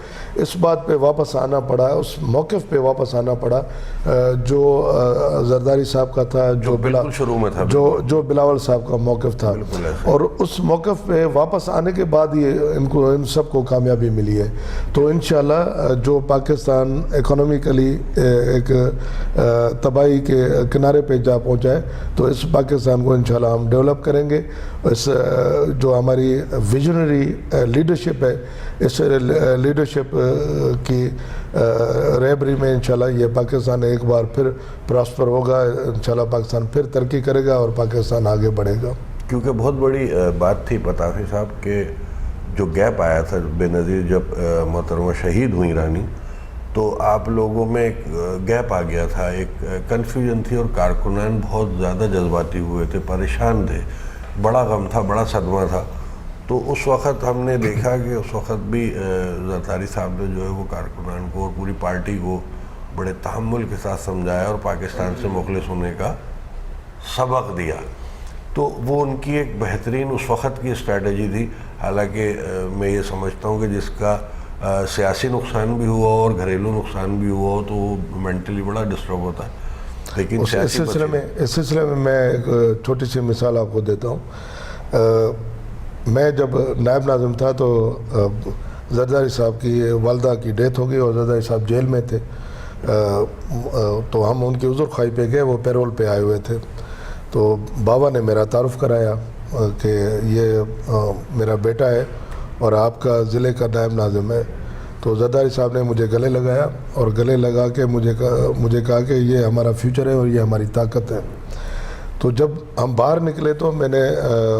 اس بات پہ واپس آنا پڑا، اس موقف پہ واپس آنا پڑا جو زرداری صاحب کا تھا، جو شروع میں تھا، جو بلاول صاحب کا موقف تھا، اور اس موقف پہ واپس آنے کے بعد یہ ان سب کو کامیابی ملی ہے۔ تو انشاءاللہ جو پاکستان اکنامیکلی ایک تباہی کے کنارے پہ جا پہنچا ہے، تو اس پاکستان کو انشاءاللہ ہم ڈیولپ کریں گے۔ اس جو ہماری ویژنری لیڈرشپ ہے، اس لیڈرشپ کی رہبری میں انشاءاللہ یہ پاکستان ایک بار پھر پراسپر ہوگا، انشاءاللہ پاکستان پھر ترقی کرے گا اور پاکستان آگے بڑھے گا۔ کیونکہ بہت بڑی بات تھی پتافی صاحب کہ جو گیپ آیا تھا بے نظیر جب محترمہ شہید ہوئی رانی، تو آپ لوگوں میں ایک گیپ آ گیا تھا، ایک کنفیوژن تھی، اور کارکنان بہت زیادہ جذباتی ہوئے تھے، پریشان تھے، بڑا غم تھا، بڑا صدمہ تھا۔ تو اس وقت ہم نے دیکھا کہ اس وقت بھی زرداری صاحب نے جو ہے وہ کارکنان کو اور پوری پارٹی کو بڑے تحمل کے ساتھ سمجھایا اور پاکستان سے مخلص ہونے کا سبق دیا۔ تو وہ ان کی ایک بہترین اس وقت کی اسٹریٹجی تھی، حالانکہ میں یہ سمجھتا ہوں کہ جس کا سیاسی نقصان بھی ہوا اور گھریلو نقصان بھی ہوا تو وہ مینٹلی بڑا ڈسٹرب ہوتا ہے۔ لیکن اس سلسلے میں میں ایک چھوٹی سی مثال آپ کو دیتا ہوں۔ میں جب نائب ناظم تھا تو زرداری صاحب کی والدہ کی ڈیتھ ہو گئی اور زرداری صاحب جیل میں تھے، تو ہم ان کی عذر خواہی پہ گئے، وہ پیرول پہ آئے ہوئے تھے۔ تو بابا نے میرا تعارف کرایا کہ یہ میرا بیٹا ہے اور آپ کا ضلع کا نائب ناظم ہے۔ تو زرداری صاحب نے مجھے گلے لگایا اور گلے لگا کے مجھے کہا کہ یہ ہمارا فیوچر ہے اور یہ ہماری طاقت ہے۔ تو جب ہم باہر نکلے تو میں نے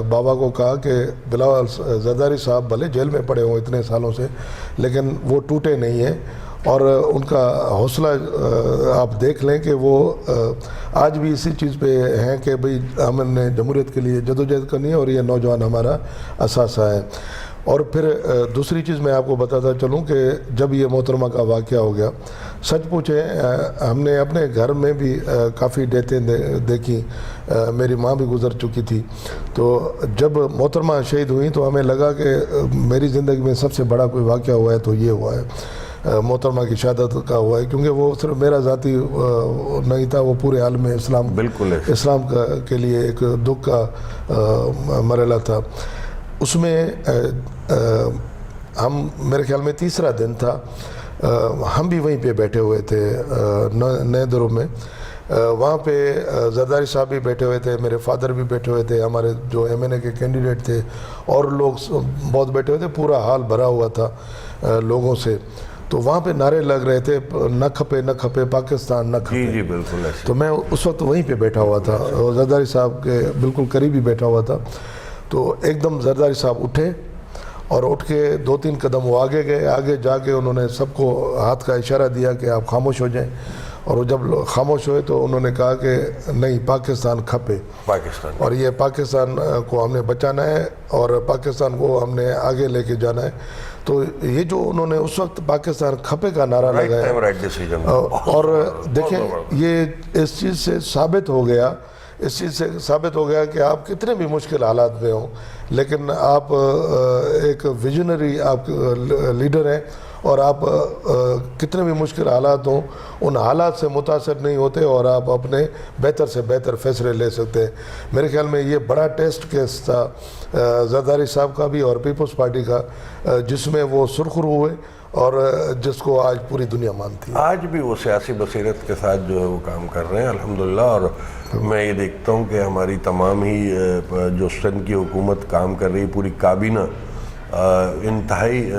بابا کو کہا کہ بلاول زرداری صاحب بھلے جیل میں پڑے ہوں اتنے سالوں سے، لیکن وہ ٹوٹے نہیں ہیں، اور ان کا حوصلہ آپ دیکھ لیں کہ وہ آج بھی اسی چیز پہ ہیں کہ بھئی ہم نے جمہوریت کے لیے جدوجہد کرنی ہے اور یہ نوجوان ہمارا اثاثہ ہے۔ اور پھر دوسری چیز میں آپ کو بتاتا چلوں کہ جب یہ محترمہ کا واقعہ ہو گیا، سچ پوچھیں ہم نے اپنے گھر میں بھی کافی ڈیتیں دیکھی، میری ماں بھی گزر چکی تھی، تو جب محترمہ شہید ہوئی تو ہمیں لگا کہ میری زندگی میں سب سے بڑا کوئی واقعہ ہوا ہے تو یہ ہوا ہے، محترمہ کی شہادت کا ہوا ہے، کیونکہ وہ صرف میرا ذاتی نہیں تھا، وہ پورے عالم اسلام بالکل اسلام کے لیے ایک دکھ کا مرحلہ تھا۔ اس میں ہم میرے خیال میں تیسرا دن تھا، ہم بھی وہیں پہ بیٹھے ہوئے تھے نئے دروں میں، وہاں پہ زرداری صاحب بھی بیٹھے ہوئے تھے، میرے فادر بھی بیٹھے ہوئے تھے، ہمارے جو ایم این اے کے کینڈیڈیٹ تھے اور لوگ بہت بیٹھے ہوئے تھے، پورا حال بھرا ہوا تھا لوگوں سے، تو وہاں پہ نعرے لگ رہے تھے، نہ کھپے نہ کھپے پاکستان نہ کھپے۔ جی بالکل ایسے۔ تو میں اس وقت وہیں پہ بیٹھا ہوا تھا، زرداری صاحب کے بالکل قریب ہی بیٹھا ہوا تھا، تو ایک دم زرداری صاحب اٹھے اور اٹھ کے 2-3 قدم وہ آگے گئے، آگے جا کے انہوں نے سب کو ہاتھ کا اشارہ دیا کہ آپ خاموش ہو جائیں، اور وہ جب خاموش ہوئے تو انہوں نے کہا کہ نہیں، پاکستان کھپے، پاکستان، اور یہ پاکستان کو ہم نے بچانا ہے اور پاکستان کو ہم نے آگے لے کے جانا ہے۔ تو یہ جو انہوں نے اس وقت پاکستان کھپے کا نعرہ لگایا، رائٹ ڈیسیژن، اور دیکھیں یہ اس چیز سے ثابت ہو گیا کہ آپ کتنے بھی مشکل حالات میں ہوں، لیکن آپ ایک ویژنری آپ لیڈر ہیں، اور آپ کتنے بھی مشکل حالات ہوں ان حالات سے متاثر نہیں ہوتے، اور آپ اپنے بہتر سے بہتر فیصلے لے سکتے ہیں۔ میرے خیال میں یہ بڑا ٹیسٹ کیس تھا زرداری صاحب کا بھی اور پیپلز پارٹی کا، جس میں وہ سرخرو ہوئے اور جس کو آج پوری دنیا مانتی ہے۔ آج بھی وہ سیاسی بصیرت کے ساتھ جو ہے وہ کام کر رہے ہیں الحمدللہ، اور میں یہ دیکھتا ہوں کہ ہماری تمام ہی جو سندھ کی حکومت کام کر رہی، پوری کابینہ انتہائی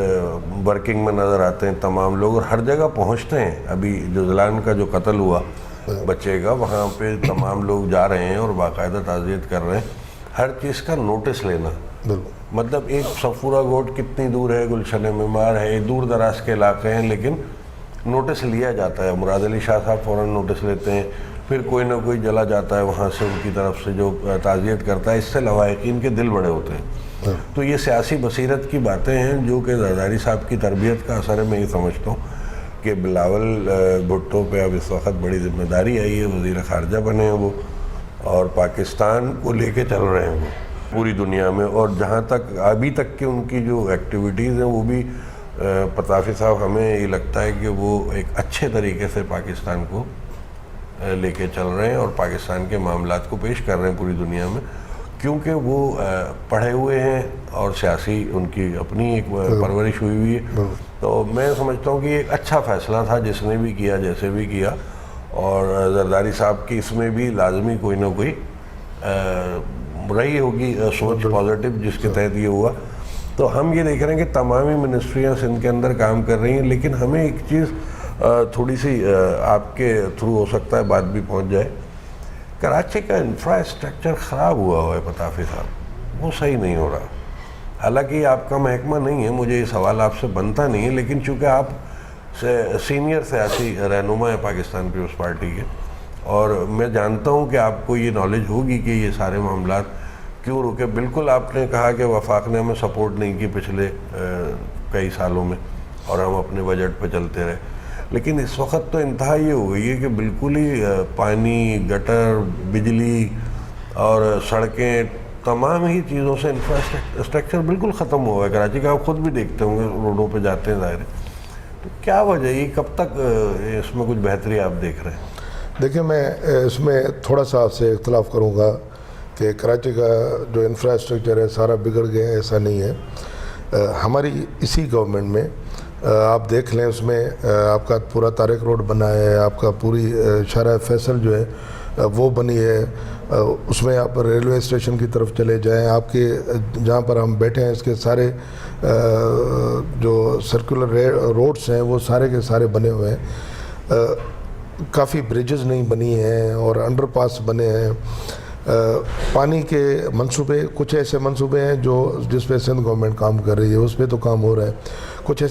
ورکنگ میں نظر آتے ہیں تمام لوگ، اور ہر جگہ پہنچتے ہیں۔ ابھی جو ضلان کا جو قتل ہوا بچے کا، وہاں پہ تمام لوگ جا رہے ہیں اور باقاعدہ تعزیت کر رہے ہیں، ہر چیز کا نوٹس لینا، مطلب ایک صفورہ گوٹ کتنی دور ہے، گلشن معمار ہے، دور دراز کے علاقے ہیں، لیکن نوٹس لیا جاتا ہے۔ مراد علی شاہ صاحب فوراً نوٹس لیتے ہیں، پھر کوئی نہ کوئی چلا جاتا ہے وہاں سے ان کی طرف سے جو تعزیت کرتا ہے، اس سے لواحقین کے دل بڑے ہوتے ہیں۔ تو یہ سیاسی بصیرت کی باتیں ہیں جو کہ زرداری صاحب کی تربیت کا اثر ہے۔ میں یہ سمجھتا ہوں کہ بلاول بھٹو پہ اب اس وقت بڑی ذمہ داری آئی ہے، وزیر خارجہ بنے ہیں وہ، اور پاکستان کو لے کے چل رہے ہیں وہ پوری دنیا میں، اور جہاں تک ابھی تک کی ان کی جو ایکٹیویٹیز ہیں وہ بھی پتافی صاحب ہمیں یہ لگتا ہے کہ وہ ایک اچھے طریقے سے پاکستان کو لے کے چل رہے ہیں اور پاکستان کے معاملات کو پیش کر رہے ہیں پوری دنیا میں، کیونکہ وہ پڑھے ہوئے ہیں اور سیاسی ان کی اپنی ایک پرورش ہوئی ہے۔ تو میں سمجھتا ہوں کہ یہ ایک اچھا فیصلہ تھا جس نے بھی کیا، جیسے بھی کیا، اور زرداری صاحب کی اس میں بھی لازمی کوئی نہ کوئی رہی ہوگی سوچ پازیٹیو جس کے تحت یہ ہوا۔ تو ہم یہ دیکھ رہے ہیں کہ تمامی منسٹریاں سندھ کے اندر کام کر رہی ہیں، لیکن ہمیں ایک چیز تھوڑی سی آپ کے تھرو ہو سکتا ہے بات بھی پہنچ جائے، کراچی کا انفراسٹرکچر خراب ہوا ہے پتافی صاحب، وہ صحیح نہیں ہو رہا۔ حالانکہ آپ کا محکمہ نہیں ہے، مجھے یہ سوال آپ سے بنتا نہیں ہے، لیکن چونکہ آپ سینئر سیاسی رہنما ہیں پاکستان پیپلز پارٹی کے، اور میں جانتا ہوں کہ آپ کو یہ نالج ہوگی کہ یہ سارے معاملات کیوں رکے۔ بالکل آپ نے کہا کہ وفاق نے ہمیں سپورٹ نہیں کی پچھلے کئی سالوں میں، اور ہم اپنے بجٹ پہ چلتے رہے، لیکن اس وقت تو انتہا یہ ہو گئی ہے کہ بالکل ہی پانی، گٹر، بجلی اور سڑکیں، تمام ہی چیزوں سے انفراسٹرکچر بالکل ختم ہوا ہے کراچی کا۔ آپ خود بھی دیکھتے ہوں گے، روڈوں پہ جاتے ہیں ظاہر ہے، تو کیا وجہ ہے، کب تک اس میں کچھ بہتری آپ دیکھ رہے ہیں؟ دیکھیں، میں اس میں تھوڑا سا آپ سے اختلاف کروں گا کہ کراچی کا جو انفراسٹرکچر ہے سارا بگڑ گیا ہے، ایسا نہیں ہے۔ ہماری اسی گورنمنٹ میں آپ دیکھ لیں، اس میں آپ کا پورا طارق روڈ بنا ہے، آپ کا پوری شارع فیصل جو ہے وہ بنی ہے، اس میں آپ ریلوے اسٹیشن کی طرف چلے جائیں، آپ کے جہاں پر ہم بیٹھے ہیں اس کے سارے جو سرکولر روڈس ہیں وہ سارے کے سارے بنے ہوئے ہیں، کافی بریجز نہیں بنی ہیں اور انڈر پاس بنے ہیں۔ پانی کے منصوبے، کچھ ایسے منصوبے ہیں جس پہ سندھ گورنمنٹ کام کر رہی ہے، اس پہ تو کام ہو رہا ہے۔ کچھ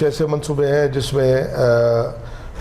ایسے منصوبے ہیں جس میں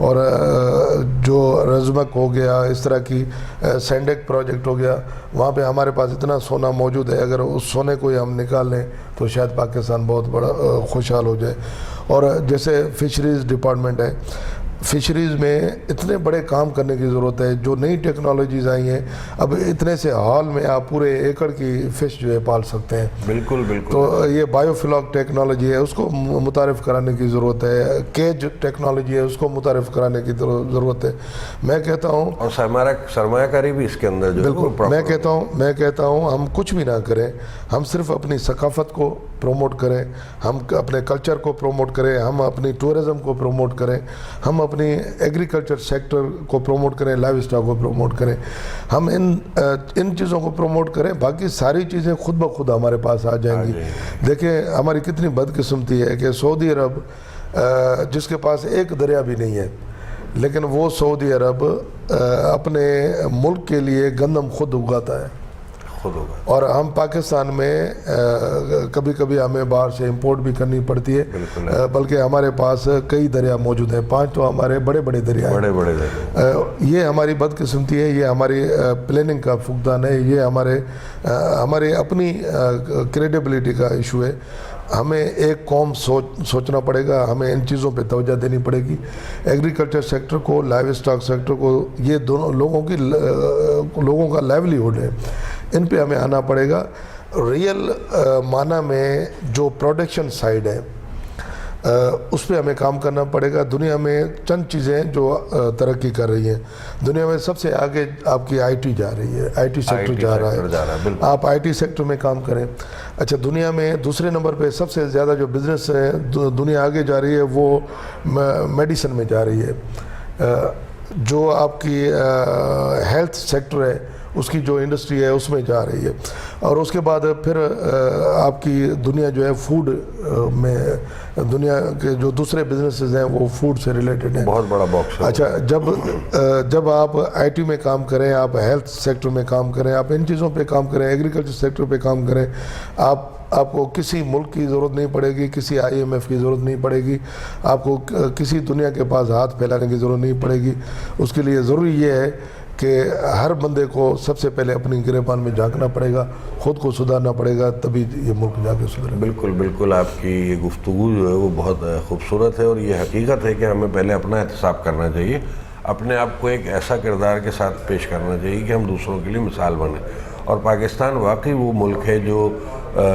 اور جو رزمک ہو گیا، اس طرح کی سینڈیک پروجیکٹ ہو گیا، وہاں پہ ہمارے پاس اتنا سونا موجود ہے، اگر اس سونے کو ہی ہم نکال لیں تو شاید پاکستان بہت بڑا خوشحال ہو جائے. اور جیسے فشریز ڈپارٹمنٹ ہے، فشریز میں اتنے بڑے کام کرنے کی ضرورت ہے. جو نئی ٹیکنالوجیز آئی ہیں، اب اتنے سے ہال میں آپ پورے ایکڑ کی فش جو ہے پال سکتے ہیں. بالکل بالکل. تو یہ بایو فلاک ٹیکنالوجی ہے، اس کو متعارف کرانے کی ضرورت ہے. کیج ٹیکنالوجی ہے، اس کو متعارف کرانے کی ضرورت ہے. میں کہتا ہوں، اور سرمایہ کاری بھی اس کے اندر جو بالکل میں کہتا ہوں ہم کچھ بھی نہ کریں، ہم صرف اپنی ثقافت کو پروموٹ کریں، ہم اپنے کلچر کو پروموٹ کریں، ہم اپنی ٹورزم کو پروموٹ کریں، ہم اپنی ایگریکلچر سیکٹر کو پروموٹ کریں، لائیو اسٹاک کو پروموٹ کریں. ہم ان چیزوں کو پروموٹ کریں، باقی ساری چیزیں خود بخود ہمارے پاس آ جائیں گی. دیکھیں ہماری کتنی بدقسمتی ہے کہ سعودی عرب جس کے پاس ایک دریا بھی نہیں ہے، لیکن وہ سعودی عرب اپنے ملک کے لیے گندم خود اگاتا ہے. اور ہم پاکستان میں کبھی کبھی ہمیں باہر سے امپورٹ بھی کرنی پڑتی ہے، بلکہ ہمارے پاس کئی دریا موجود ہیں، 5 تو ہمارے بڑے بڑے دریا ہیں. یہ ہماری بدقسمتی ہے، یہ ہماری پلاننگ کا فقدان ہے، یہ ہمارے اپنی کریڈیبلٹی کا ایشو ہے. ہمیں ایک قوم سوچنا پڑے گا، ہمیں ان چیزوں پہ توجہ دینی پڑے گی. ایگریکلچر سیکٹر کو، لائیو اسٹاک سیکٹر کو، یہ دونوں لوگوں کا لائیولیہوڈ ہے، ان پہ ہمیں آنا پڑے گا. ریئل معنی میں جو پروڈکشن سائیڈ ہے اس پہ ہمیں کام کرنا پڑے گا. دنیا میں چند چیزیں جو ترقی کر رہی ہیں، دنیا میں سب سے آگے آپ کی آئی ٹی جا رہی ہے، آئی ٹی سیکٹر جا رہا ہے. آپ آئی ٹی سیکٹر میں کام کریں. اچھا، دنیا میں دوسرے نمبر پہ سب سے زیادہ جو بزنس ہے دنیا آگے جا رہی ہے وہ میڈیسن میں جا رہی ہے. جو آپ کی ہیلتھ سیکٹر ہے، اس کی جو انڈسٹری ہے اس میں جا رہی ہے. اور اس کے بعد پھر آپ کی دنیا جو ہے فوڈ میں، دنیا کے جو دوسرے بزنسز ہیں وہ فوڈ سے ریلیٹڈ ہیں. بہت بڑا باکس ہے. اچھا، جب آپ آئی ٹی میں کام کریں، آپ ہیلتھ سیکٹر میں کام کریں، آپ ان چیزوں پہ کام کریں، ایگریکلچر سیکٹر پہ کام کریں، آپ کو کسی ملک کی ضرورت نہیں پڑے گی، کسی IMF کی ضرورت نہیں پڑے گی، آپ کو کسی دنیا کے پاس ہاتھ پھیلانے کی ضرورت نہیں پڑے گی. اس کے لیے ضروری یہ ہے کہ ہر بندے کو سب سے پہلے اپنی گریبان میں جھانکنا پڑے گا، خود کو سدھارنا پڑے گا، تبھی یہ ملک جا کے سدھرے. بالکل بالکل. آپ کی یہ گفتگو جو ہے وہ بہت خوبصورت ہے، اور یہ حقیقت ہے کہ ہمیں پہلے اپنا احتساب کرنا چاہیے، اپنے آپ کو ایک ایسا کردار کے ساتھ پیش کرنا چاہیے کہ ہم دوسروں کے لیے مثال بنیں. اور پاکستان واقعی وہ ملک ہے جو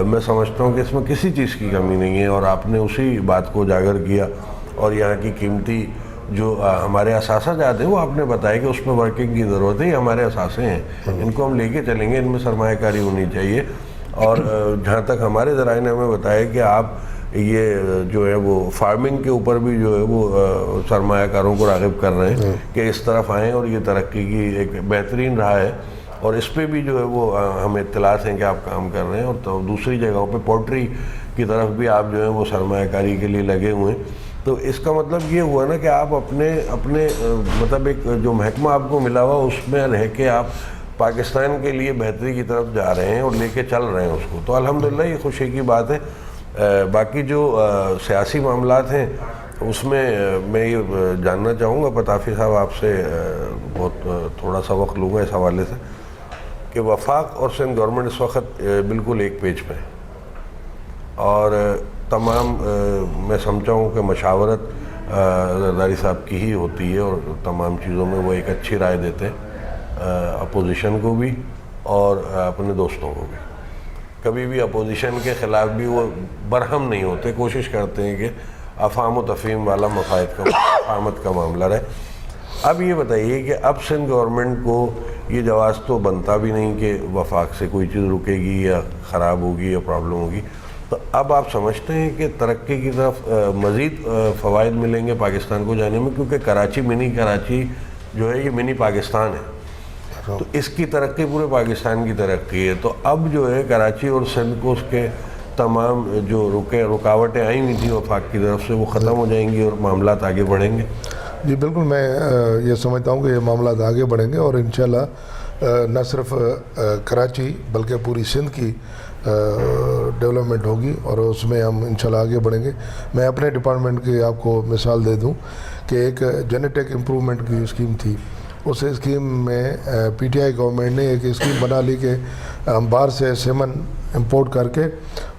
میں سمجھتا ہوں کہ اس میں کسی چیز کی کمی نہیں ہے، اور آپ نے اسی بات کو اجاگر کیا. اور یہاں کی قیمتی جو ہمارے اثاثہ جات ہیں وہ آپ نے بتایا کہ اس میں ورکنگ کی ضرورت ہے. یہ ہمارے اثاثے ہیں، ان کو ہم لے کے چلیں گے، ان میں سرمایہ کاری ہونی چاہیے. اور جہاں تک ہمارے ذرائع نے ہمیں بتایا کہ آپ یہ جو ہے وہ فارمنگ کے اوپر بھی جو ہے وہ سرمایہ کاروں کو راغب کر رہے ہیں کہ اس طرف آئیں، اور یہ ترقی کی ایک بہترین راہ ہے. اور اس پہ بھی جو ہے وہ ہمیں اطلاعات ہیں کہ آپ کام کر رہے ہیں. اور تو دوسری جگہوں پہ پولٹری کی طرف بھی آپ جو ہے وہ سرمایہ کاری کے لیے لگے ہوئے ہیں. تو اس کا مطلب یہ ہوا نا کہ آپ اپنے مطلب ایک جو محکمہ آپ کو ملا ہوا اس میں رہ کے آپ پاکستان کے لیے بہتری کی طرف جا رہے ہیں اور لے کے چل رہے ہیں اس کو. تو الحمدللہ یہ خوشی کی بات ہے. باقی جو سیاسی معاملات ہیں اس میں میں یہ جاننا چاہوں گا پتافی صاحب آپ سے، بہت تھوڑا سا وقت لوں گا اس حوالے سے، کہ وفاق اور سندھ گورنمنٹ اس وقت بالکل ایک پیج پہ ہے، اور تمام میں سمجھتا ہوں کہ مشاورت زرداری صاحب کی ہی ہوتی ہے، اور تمام چیزوں میں وہ ایک اچھی رائے دیتے ہیں، اپوزیشن کو بھی اور اپنے دوستوں کو بھی. کبھی بھی اپوزیشن کے خلاف بھی وہ برہم نہیں ہوتے، کوشش کرتے ہیں کہ افہام و تفہیم والا مفاہمت کا معاملہ رہے. اب یہ بتائیے کہ اب سندھ گورنمنٹ کو یہ جواز تو بنتا بھی نہیں کہ وفاق سے کوئی چیز رکے گی یا خراب ہوگی یا پرابلم ہوگی. تو اب آپ سمجھتے ہیں کہ ترقی کی طرف مزید فوائد ملیں گے پاکستان کو جانے میں، کیونکہ کراچی منی کراچی جو ہے یہ منی پاکستان ہے، تو اس کی ترقی پورے پاکستان کی ترقی ہے. تو اب جو ہے کراچی اور سندھ کو اس کے تمام جو رکاوٹیں آئی ہوئی تھیں وفاق کی طرف سے وہ ختم ہو جائیں گی اور معاملات آگے بڑھیں گے. جی بالکل، میں یہ سمجھتا ہوں کہ یہ معاملات آگے بڑھیں گے، اور انشاءاللہ نہ صرف کراچی بلکہ پوری سندھ کی ڈیولپمنٹ ہوگی اور اس میں ہم انشاءاللہ آگے بڑھیں گے. میں اپنے ڈپارٹمنٹ کی آپ کو مثال دے دوں کہ ایک جینیٹک امپرومنٹ کی اسکیم تھی. اس اسکیم میں پی ٹی آئی گورنمنٹ نے ایک اسکیم بنا لی کہ ہم باہر سے سیمن امپورٹ کر کے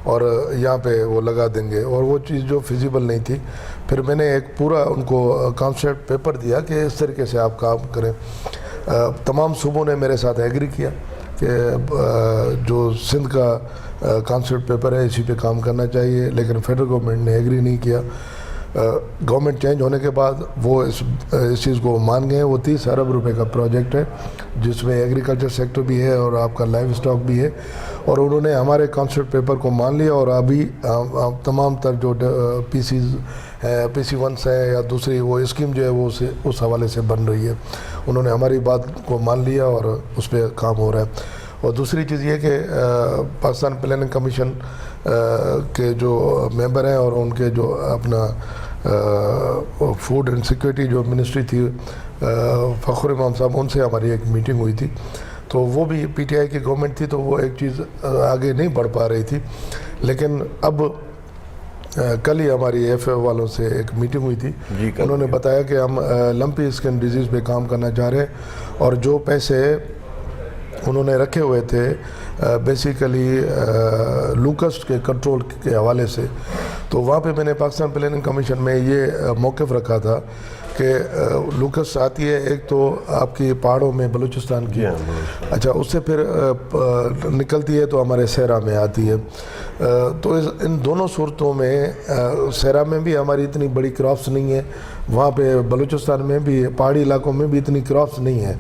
اور یہاں پہ وہ لگا دیں گے, اور وہ چیز جو فیزیبل نہیں تھی. پھر میں نے ایک پورا ان کو کانسیپٹ پیپر دیا کہ اس طریقے سے آپ کام کریں. تمام صوبوں نے میرے ساتھ ایگری کیا کہ جو سندھ کا کانسیپٹ پیپر ہے اسی پہ کام کرنا چاہیے, لیکن فیڈرل گورنمنٹ نے ایگری نہیں کیا. گورنمنٹ چینج ہونے کے بعد وہ اس چیز کو مان گئے. وہ 30 ارب روپے کا پروجیکٹ ہے جس میں ایگریکلچر سیکٹر بھی ہے اور آپ کا لائف اسٹاک بھی ہے, اور انہوں نے ہمارے کانسیپٹ پیپر کو مان لیا. اور ابھی تمام تر جو پی سی ونس ہے یا دوسری وہ اسکیم جو ہے وہ اس حوالے سے بن رہی ہے. انہوں نے ہماری بات کو مان لیا اور اس پہ کام ہو رہا ہے. اور دوسری چیز یہ کہ پاکستان پلاننگ کمیشن کے جو ممبر ہیں اور ان کے جو اپنا فوڈ اینڈ سیکورٹی جو منسٹری تھی فخر امام صاحب, ان سے ہماری ایک میٹنگ ہوئی تھی. تو وہ بھی پی ٹی آئی کی گورنمنٹ تھی تو وہ ایک چیز آگے نہیں بڑھ پا رہی تھی. لیکن اب کل ہی ہماری ایف اے والوں سے ایک میٹنگ ہوئی تھی. انہوں نے بتایا کہ ہم لمپی اسکن ڈیزیز پہ کام کرنا چاہ رہے ہیں, اور جو پیسے انہوں نے رکھے ہوئے تھے بیسیکلی لوکسٹ کے کنٹرول کے حوالے سے, تو وہاں پہ میں نے پاکستان پلاننگ کمیشن میں یہ موقف رکھا تھا کہ لوکسٹ آتی ہے ایک تو آپ کی پہاڑوں میں بلوچستان کی, اچھا اس سے پھر نکلتی ہے تو ہمارے صحرا میں آتی ہے. تو ان دونوں صورتوں میں صحرا میں بھی ہماری اتنی بڑی کراپس نہیں ہے, وہاں پہ بلوچستان میں بھی پہاڑی علاقوں میں بھی اتنی کراپس نہیں ہے.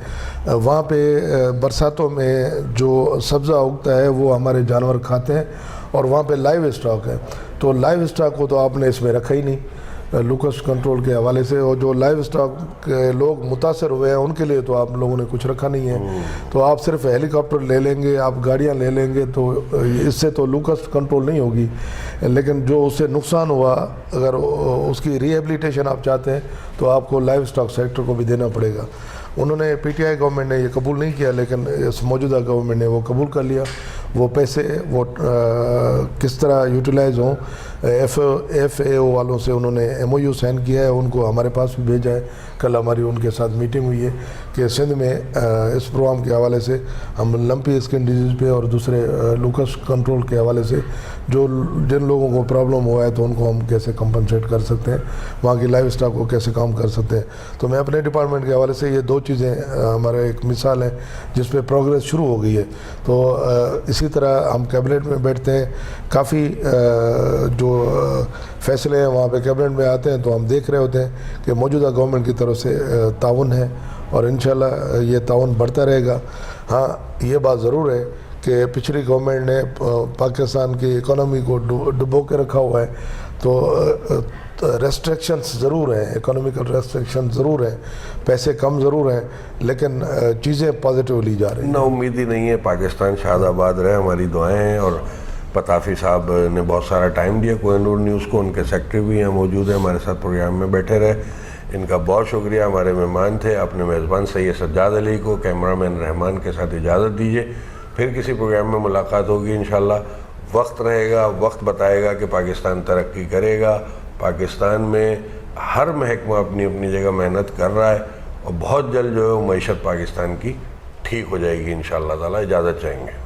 وہاں پہ برساتوں میں جو سبزہ اگتا ہے وہ ہمارے جانور کھاتے ہیں, اور وہاں پہ لائیو اسٹاک ہے. تو لائیو اسٹاک کو تو آپ نے اس میں رکھا ہی نہیں لوکسٹ کنٹرول کے حوالے سے, اور جو لائیو اسٹاک کے لوگ متاثر ہوئے ہیں ان کے لیے تو آپ لوگوں نے کچھ رکھا نہیں ہے. تو آپ صرف ہیلی کاپٹر لے لیں گے, آپ گاڑیاں لے لیں گے, تو اس سے تو لوکسٹ کنٹرول نہیں ہوگی. لیکن جو اس سے نقصان ہوا, اگر اس کی ری ایبلیٹیشن آپ چاہتے ہیں تو آپ کو لائیو اسٹاک سیکٹر کو بھی دینا پڑے گا. انہوں نے پی ٹی آئی گورنمنٹ نے یہ قبول نہیں کیا, لیکن اس موجودہ گورنمنٹ نے وہ قبول کر لیا. وہ پیسے وہ کس طرح یوٹیلائز ہوں, ایف اے او والوں سے انہوں نے ایم او یو سائن کیا ہے, ان کو ہمارے پاس بھی بھیجا ہے. کل ہماری ان کے ساتھ میٹنگ ہوئی ہے کہ سندھ میں اس پروگرام کے حوالے سے ہم لمپی اسکن ڈیزیز پہ اور دوسرے لوکسٹ کنٹرول کے حوالے سے جن لوگوں کو پرابلم ہوا ہے تو ان کو ہم کیسے کمپنسیٹ کر سکتے ہیں, وہاں کی لائف اسٹاک کو کیسے کام کر سکتے ہیں. تو میں اپنے ڈپارٹمنٹ کے حوالے سے یہ دو چیزیں ہمارا ایک مثال ہے جس پہ پروگریس شروع ہو گئی ہے. تو اسی طرح ہم کیبنٹ میں بیٹھتے ہیں, کافی جو فیصلے ہیں وہاں پہ کیبنٹ میں آتے ہیں, تو ہم دیکھ رہے ہوتے ہیں کہ موجودہ گورنمنٹ کی طرف سے تعاون ہے, اور انشاءاللہ یہ تعاون بڑھتا رہے گا. ہاں یہ بات ضرور ہے کہ پچھلی گورنمنٹ نے پاکستان کی اکانومی کو ڈبو کے رکھا ہوا ہے, تو ریسٹرکشنز ضرور ہیں, اکانومیکل ریسٹرکشن ضرور ہیں, پیسے کم ضرور ہیں, لیکن چیزیں پازیٹیولی جا رہی ہیں. نا امیدی نہیں ہے. پاکستان شاد آباد رہے, ہماری دعائیں ہیں. اور پتافی صاحب نے بہت سارا ٹائم دیا کوہ نور نیوز کو, ان کے سیکٹری بھی ہیں موجود ہیں ہمارے ساتھ پروگرام میں بیٹھے رہے, ان کا بہت شکریہ. ہمارے مہمان تھے. اپنے میزبان سید سجاد علی کو, کیمرہ مین رحمان کے ساتھ اجازت دیجیے. پھر کسی پروگرام میں ملاقات ہوگی انشاءاللہ. وقت رہے گا, وقت بتائے گا کہ پاکستان ترقی کرے گا. پاکستان میں ہر محکمہ اپنی اپنی جگہ محنت کر رہا ہے, اور بہت جلد جو ہے معیشت پاکستان کی ٹھیک ہو جائے گی انشاءاللہ تعالی. اجازت چاہیں گے.